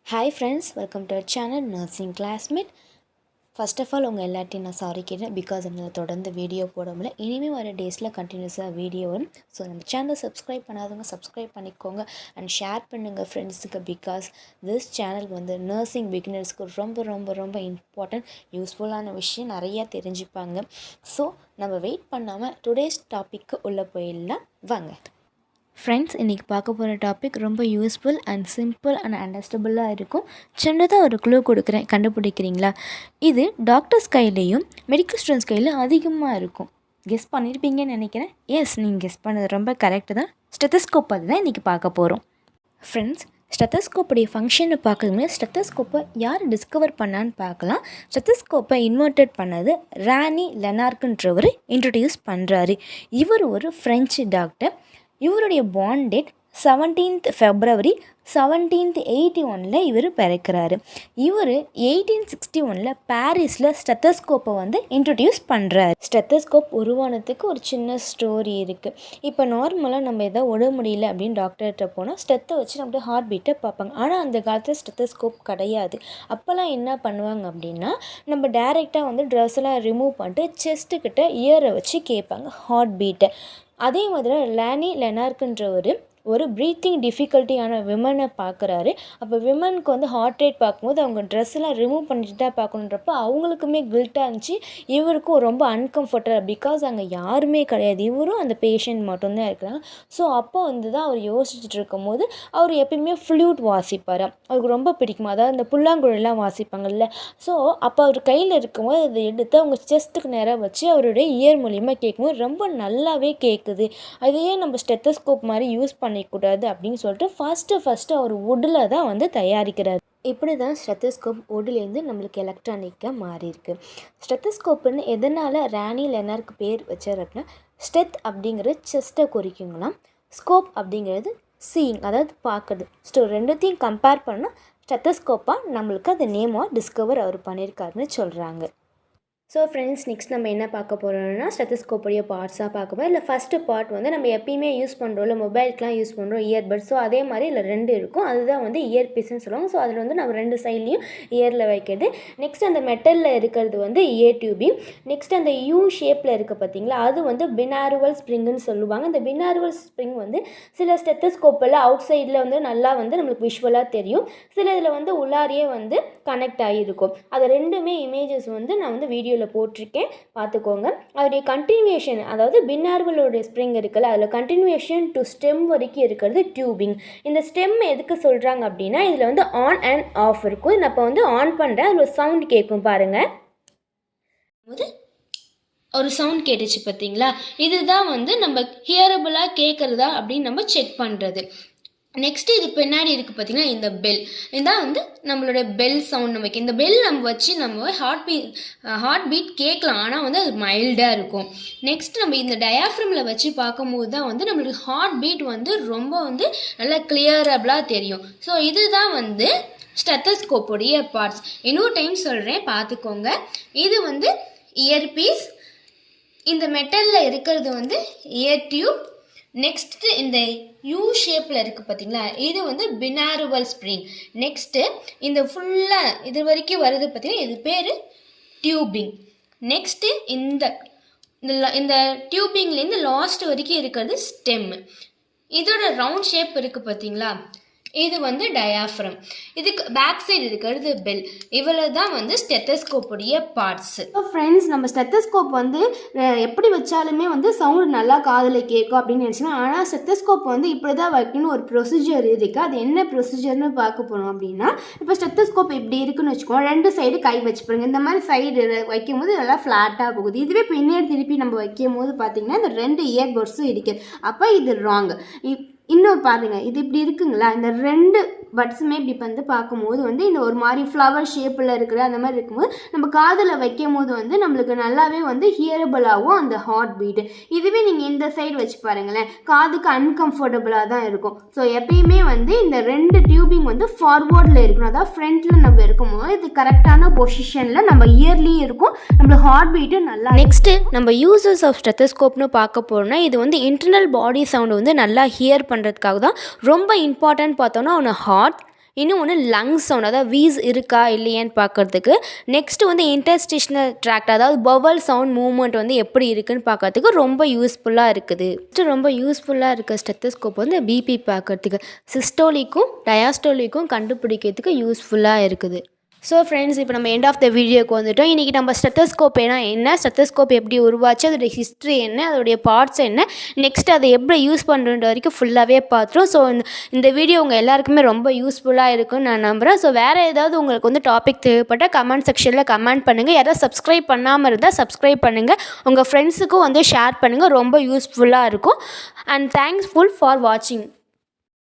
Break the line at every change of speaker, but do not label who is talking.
Hi friends, welcome to our channel Nursing Classmate. First of all, உங்கள் எல்லாத்தையும் நான் sorry கேட்டேன் பிகாஸ் என்னால் தொடர்ந்து வீடியோ போட முடியல. இனிமேல் வர டேஸில் கண்டினியூஸாக வீடியோ வரும். ஸோ நம்ம சேனலை சப்ஸ்கிரைப் பண்ணாதவங்க சப்ஸ்கிரைப் பண்ணிக்கோங்க அண்ட் ஷேர் பண்ணுங்கள் ஃப்ரெண்ட்ஸுக்கு பிகாஸ் திஸ் சேனல் வந்து நர்சிங் பிகினர்ஸ்க்கு ரொம்ப ரொம்ப ரொம்ப இம்பார்ட்டன்ட் யூஸ்ஃபுல்லான விஷயம் நிறையா தெரிஞ்சுப்பாங்க. ஸோ நம்ம வெயிட் பண்ணாமல் டுடேஸ் டாப்பிக்கு உள்ளே போயிடலாம் வாங்க. ஃப்ரெண்ட்ஸ், இன்றைக்கி பார்க்க போகிற டாபிக் ரொம்ப யூஸ்ஃபுல் அண்ட் சிம்பிள் அண்ட் அண்டர்ஸ்டபுளாக இருக்கும். சின்னதாக ஒரு க்ளூ கொடுக்குறேன், கண்டுபிடிக்கிறீங்களா? இது டாக்டர்ஸ் கையிலையும் மெடிக்கல் ஸ்டூடெண்ட்ஸ் கையில் அதிகமாக இருக்கும். கெஸ் பண்ணியிருப்பீங்கன்னு நினைக்கிறேன். எஸ், நீங்கள் கெஸ் பண்ணது ரொம்ப கரெக்டு தான். ஸ்டெத்தஸ்கோப் அது தான் இன்றைக்கி பார்க்க போகிறோம். ஃப்ரெண்ட்ஸ், ஸ்டெத்தஸ்கோப்புடைய ஃபங்க்ஷனை பார்க்கறதுமே ஸ்டெத்தஸ்கோப்பை யார் டிஸ்கவர் பண்ணான்னு பார்க்கலாம். ஸ்டெத்தஸ்கோப்பை இன்வெர்டட் பண்ணது ரானி லெனார்க்குன்றவர் இன்ட்ரடியூஸ் பண்ணுறாரு. இவர் ஒரு ஃப்ரெஞ்சு டாக்டர். இவருடைய பார்ன் டேட் 17th February 1781 இவர் பிறக்கிறாரு. இவர் 1861 பாரிஸில் ஸ்டெத்தஸ்கோப்பை வந்து இன்ட்ரடியூஸ் பண்ணுறாரு. ஸ்டெத்தஸ்கோப் உருவானதுக்கு ஒரு சின்ன ஸ்டோரி இருக்குது. இப்போ நார்மலாக நம்ம எதாவது உட முடியல அப்படின்னு டாக்டர்கிட்ட போனால் ஸ்டெத்தை வச்சு நம்மளுடைய ஹார்ட் பீட்டை பார்ப்பாங்க. ஆனால் அந்த காலத்தில் ஸ்டெத்தஸ்கோப் கிடையாது. அப்போல்லாம் என்ன பண்ணுவாங்க அப்படின்னா, நம்ம டைரெக்டாக வந்து ட்ரெஸ்ஸெல்லாம் ரிமூவ் பண்ணிட்டு செஸ்ட்டுக்கிட்ட இயரை வச்சு கேட்பாங்க ஹார்ட் பீட்டை. அதே மாதிரி ரானி லெனார்க்குன்றவர் ஒரு ப்ரீத்திங் டிஃபிகல்ட்டியான விமனை பார்க்குறாரு. அப்போ விமனுக்கு வந்து ஹார்ட் ரேட் பார்க்கும்போது அவங்க ட்ரெஸ்ஸெல்லாம் ரிமூவ் பண்ணிட்டு தான் பார்க்கணுன்றப்ப அவங்களுக்குமே கில்ட்டாக இருந்துச்சு. இவருக்கும் ரொம்ப அன்கம்ஃபர்டபுள் பிகாஸ் அங்கே யாருமே கிடையாது, இவரும் அந்த பேஷண்ட் மட்டும்தான் இருக்கிறாங்க. ஸோ அப்போ வந்து தான் அவர் யோசிச்சுட்டு இருக்கும் போது அவர் எப்பயுமே ஃப்ளூட் வாசிப்பார். அவருக்கு ரொம்ப பிடிக்குமா, அதாவது அந்த புல்லாங்குழலாம் வாசிப்பாங்கல்ல. ஸோ அப்போ அவர் கையில் இருக்கும்போது அதை எடுத்து அவங்க செஸ்ட்டுக்கு நேராக வச்சு அவருடைய இயர் மூலியமாக கேட்கும்போது ரொம்ப நல்லாவே கேட்குது. அதையே நம்ம ஸ்டெத்தஸ்கோப் மாதிரி யூஸ் பண்ணிக்கூடாது அப்படின்னு சொல்லிட்டு ஃபஸ்ட்டு அவர் வுட்டில் தான் வந்து தயாரிக்கிறார். இப்படி தான் ஸ்டெத்தஸ்கோப் வுட்லேருந்து நம்மளுக்கு எலக்ட்ரானிக்காக மாறியிருக்கு. ஸ்டெத்தஸ்கோப்புன்னு எதனால் ரானி லெனார்க்கு பேர் வச்சார் அப்படின்னா, ஸ்டெத் அப்படிங்கிற செஸ்ட்டை குறிக்குங்களாம், ஸ்கோப் அப்படிங்கிறது சீயிங் அதாவது பார்க்குறது. ஸோ ரெண்டுத்தையும் கம்பேர் பண்ணால் ஸ்டெத்தஸ்கோப்பாக நம்மளுக்கு அந்த நேமாக டிஸ்கவர் அவர் பண்ணியிருக்காருன்னு சொல்கிறாங்க. ஸோ ஃப்ரெண்ட்ஸ், நெக்ஸ்ட் நம்ம என்ன பார்க்க போகிறோம்னா ஸ்டெத்தஸ்கோப்புடைய பார்ட்ஸாக பார்க்க போகிறோம். இல்லை ஃபஸ்ட்டு பார்ட் வந்து நம்ம எப்பயுமே யூஸ் பண்ணுறோம், இல்லை மொபைலுக்குலாம் யூஸ் பண்ணுறோம் இயர்பட்ஸ். ஸோ அதே மாதிரி இல்லை 2 இருக்கும், அதுதான் வந்து இயர் பீஸ்ன்னு சொல்லுவாங்க. ஸோ அதில் வந்து நம்ம 2 சைட்லேயும் இயரில் வைக்கிறது. நெக்ஸ்ட் அந்த மெட்டலில் இருக்கிறது வந்து இயர் டியூபிங். நெக்ஸ்ட் அந்த யூ ஷேப்பில் இருக்க பார்த்தீங்களா, அது வந்து பினாருவல் ஸ்ப்ரிங்குன்னு சொல்லுவாங்க. அந்த பினாருவல் ஸ்ப்ரிங் வந்து சில ஸ்டெத்தஸ்கோப்பில் அவுட் சைடில் வந்து நல்லா வந்து நம்மளுக்கு விஷுவலாக தெரியும், சில இதில் வந்து உள்ளாரியே வந்து கனெக்ட் ஆகியிருக்கும். அது ரெண்டுமே இமேஜஸ் வந்து நான் வந்து வீடியோவில் போட்டிருக்கேன், பார்த்துக்கோங்க. அதோடைய கண்டினியூஷன், அதாவது பின்னார்வலோடைய ஸ்ப்ரிங் இருக்குல்ல, அதில் கண்டினியூஷன் டு ஸ்டெம் வரைக்கும் இருக்கிறது டியூபிங். இந்த ஸ்டெம் எதுக்கு சொல்கிறாங்க அப்படின்னா, இதில் வந்து ஆன் அண்ட் ஆஃப் இருக்கும். நான் இப்போ வந்து ஆன் பண்ணுறேன், அதில் ஒரு சவுண்ட் கேட்கும் பாருங்கள். ஒரு சவுண்ட் கேட்டுச்சு பார்த்தீங்களா, இதுதான் வந்து நம்ம ஹியரபுளாக கேட்குறதா அப்படின்னு நம்ம செக் பண்ணுறது. நெக்ஸ்ட்டு இது பின்னாடி இருக்குது பார்த்திங்கன்னா இந்த பெல், இதுதான் வந்து நம்மளோட பெல் சவுண்ட். நமக்கு இந்த பெல் நம்ம வச்சு நம்ம ஹார்ட் பீட் கேட்கலாம், ஆனால் வந்து அது மைல்டாக இருக்கும். நெக்ஸ்ட் நம்ம இந்த டயாஃப்ரமில் வச்சு பார்க்கும்போது தான் வந்து நம்மளுக்கு ஹார்ட் பீட் வந்து ரொம்ப வந்து நல்லா கிளியரபுளாக தெரியும். ஸோ இதுதான் வந்து ஸ்டெத்தஸ்கோப்புடைய பார்ட்ஸ். இன்னொரு டைம் சொல்கிறேன், பார்த்துக்கோங்க. இது வந்து இயர் பீஸ், இந்த மெட்டலில் இருக்கிறது வந்து இயர் டியூப். நெக்ஸ்ட்டு இந்த யூ ஷேப்பில் இருக்குது பார்த்தீங்களா, இது வந்து பினாருவல் ஸ்ப்ரிங். நெக்ஸ்ட்டு இந்த ஃபுல்லாக இது வரைக்கும் வருது பார்த்தீங்கன்னா, இது பேர் டியூபிங். நெக்ஸ்ட்டு இந்த டியூபிங்லேருந்து லாஸ்ட் வரைக்கும் இருக்கிறது ஸ்டெம்மு. இதோட ரவுண்ட் ஷேப் இருக்குது பார்த்தீங்களா, இது வந்து டயாஃப்ரம். இதுக்கு பேக் சைடு இருக்கிறது பெல். இவ்வளோ தான் வந்து ஸ்டெத்தஸ்கோப்புடைய பார்ட்ஸ். ஸோ ஃப்ரெண்ட்ஸ், நம்ம ஸ்டெத்தஸ்கோப் வந்து எப்படி வச்சாலுமே வந்து சவுண்டு நல்லா காதில் கேட்கும் அப்படின்னு நினச்சினா, ஆனால் ஸ்டெத்தஸ்கோப் வந்து இப்படி தான் வைக்கணும் ஒரு ப்ரொசீஜர் இருக்குது. அது என்ன ப்ரொசீஜர்னு பார்க்க போனோம் அப்படின்னா, இப்போ ஸ்டெத்தஸ்கோப் இப்படி இருக்குன்னு வச்சுக்கோங்க, 2 சைடு கை வச்சுப்பாருங்க. இந்த மாதிரி சைடு வைக்கும் போது நல்லா ஃப்ளாட்டாக போகுது. இதுவே பின்னாடி திருப்பி நம்ம வைக்கும் போது பார்த்தீங்கன்னா இந்த 2 இயர் பட்ஸும் இருக்குது. அப்போ இது ராங். இன்னும் பாருங்கள், இது இப்படி இருக்குங்களா, இந்த 2 பட்ஸுமே இப்படி வந்து பார்க்கும்போது வந்து இந்த ஒரு மாதிரி ஃப்ளவர் ஷேப்பில் இருக்கிற அந்த மாதிரி இருக்கும்போது நம்ம காதில் வைக்கும் போது வந்து நம்மளுக்கு நல்லாவே வந்து ஹியரபிளாகவும் அந்த ஹார்ட் பீட்டு. இதுவே நீங்கள் இந்த சைடு வச்சு பாருங்களேன், காதுக்கு அன்கம்ஃபர்டபுளாக தான் இருக்கும். ஸோ எப்பயுமே வந்து இந்த 2 டியூபிங் வந்து ஃபார்வர்டில் இருக்கணும், அதாவது ஃப்ரண்ட்டில் நம்ம இருக்கும்போது இது கரெக்டான பொசிஷனில் நம்ம இயர்லேயும் இருக்கும், நம்மளுக்கு ஹார்ட் பீட்டு நல்லா. நெக்ஸ்ட்டு நம்ம யூசர்ஸ் ஆஃப் ஸ்டெத்தஸ்கோப்னு பார்க்க போகிறோம்னா, இது வந்து இன்டர்னல் பாடி சவுண்டு வந்து நல்லா ஹியர் பண்ணுறதுக்காக தான். ரொம்ப இம்பார்ட்டன்ட் பார்த்தோன்னா அவனை ஹார்ட் இன்னொன்று லங்ஸ் சவுண்ட், அதாவது வீஸ் இருக்கா இல்லையான்னு பார்க்குறதுக்கு. நெக்ஸ்ட்டு வந்து இன்டர்ஸ்டிஷனல் ட்ராக்ட், அதாவது பவல் சவுண்ட் மூவ்மெண்ட் வந்து எப்படி இருக்குதுன்னு பார்க்கறதுக்கு ரொம்ப யூஸ்ஃபுல்லாக இருக்குது. நெக்ஸ்ட்டு ரொம்ப யூஸ்ஃபுல்லாக இருக்க ஸ்டெத்தஸ்கோப் வந்து பிபி பார்க்கறதுக்கு, சிஸ்டோலிக்கும் டயாஸ்டோலிக்கும் கண்டுபிடிக்கிறதுக்கு யூஸ்ஃபுல்லாக இருக்குது. ஸோ ஃப்ரெண்ட்ஸ், இப்போ நம்ம எண்ட் ஆஃப் த வீடியோக்கு வந்துவிட்டோம். இன்றைக்கி நம்ம ஸ்டெத்தஸ்கோப் என்ன, ஸ்டெத்தஸ்கோப் எப்படி உருவாச்சு, அதோடைய ஹிஸ்ட்ரி என்ன, அதோடைய பார்ட்ஸ் என்ன, நெக்ஸ்ட் அதை எப்படி யூஸ் பண்ணுறது வரைக்கும் ஃபுல்லாகவே பார்த்துரும். ஸோ இந்த வீடியோ உங்கள் எல்லாருக்குமே ரொம்ப யூஸ்ஃபுல்லாக இருக்குன்னு நான் நம்புகிறேன். ஸோ வேறு ஏதாவது உங்களுக்கு வந்து டாபிக் தேவைப்பட்டால் கமெண்ட் செக்ஷனில் கமெண்ட் பண்ணுங்கள். யாராவது சப்ஸ்கிரைப் பண்ணாமல் இருந்தால் சப்ஸ்கிரைப் பண்ணுங்கள். உங்கள் ஃப்ரெண்ட்ஸுக்கும் வந்து ஷேர் பண்ணுங்கள். ரொம்ப யூஸ்ஃபுல்லாக இருக்கும். அண்ட் தேங்க்ஸ்ஃபுல் ஃபார் வாட்சிங்.